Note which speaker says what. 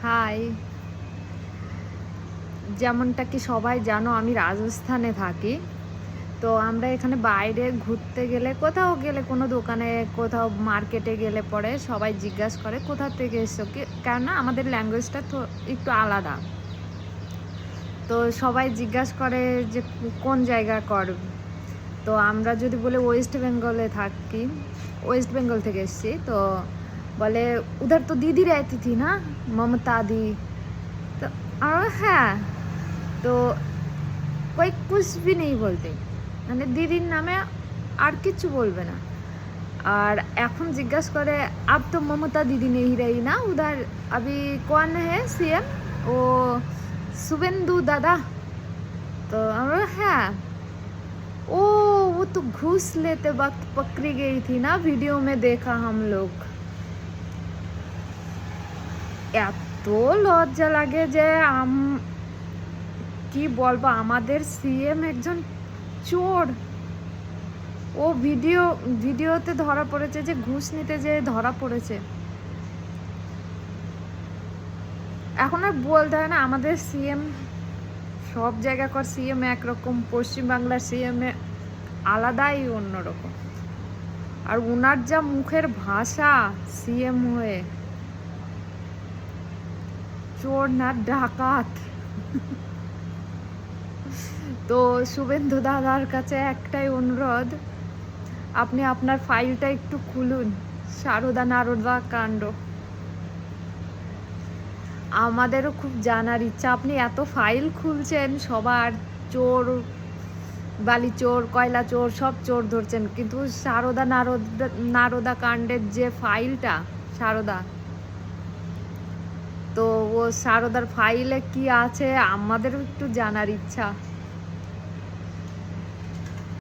Speaker 1: High. যেমনটা কি সবাই জানো, আমি রাজস্থানে থাকি। তো আমরা এখানে বাইরে ঘুরতে গেলে, কোথাও গেলে, কোনো দোকানে, কোথাও মার্কেটে গেলে পরে সবাই জিজ্ঞাসা করে কোথা থেকে এসছো, কেননা আমাদের ল্যাঙ্গুয়েজটা তো একটু আলাদা। তো সবাই জিজ্ঞাসা করে যে কোন জায়গা করবে। তো আমরা যদি বলে ওয়েস্ট বেঙ্গলে থাকি, ওয়েস্ট বেঙ্গল থেকে এসেছি, তো বলে উধার তো দিদি रहती थी না, মমতা দি। তো হ্যাঁ, তো कोई कुछ भी नहीं बोलते, মানে দিদির নামে আর কিছু বলবে না। আর এখন জিজ্ঞাসা করে আব তো মমতা দিদি নেই রही না উধার, अभी कौन है सीएम, ও শুভেন্দু দাদা। তো আমরা হ্যাঁ, ओ वो तो घूस लेते वक्त पकड़ी गई थी ना, वीडियो में देखा हम लोग। এত লজ্জা লাগে যে কি বলবো, আমাদের সিএম একজন চোর। ও ভিডিওতে ধরা পড়েছে যে ঘুষ নিতে যে ধরা পড়েছে। এখন আর বলতে হয় না, আমাদের সিএম সব জায়গাকার সিএম একরকম, পশ্চিমবাংলার সিএম আলাদাই অন্যরকম। আর উনার যা মুখের ভাষা, সিএম হয়ে, চোর না ডাকাত। তো শুভেন্দু দাদার কাছে একটাই অনুরোধ, আপনি আপনার ফাইলটা একটু খুলুন, সারদা নারদা কাণ্ড। আমাদেরও খুব জানার ইচ্ছা, আপনি এত ফাইল খুলছেন, সবার চোর, বালি চোর, কয়লা চোর, সব চোর ধরছেন, কিন্তু সারদা নারদা কাণ্ডের যে ফাইলটা, সারদা, তো ও সারদার ফাইলে কি আছে আমাদেরও একটু জানার ইচ্ছা।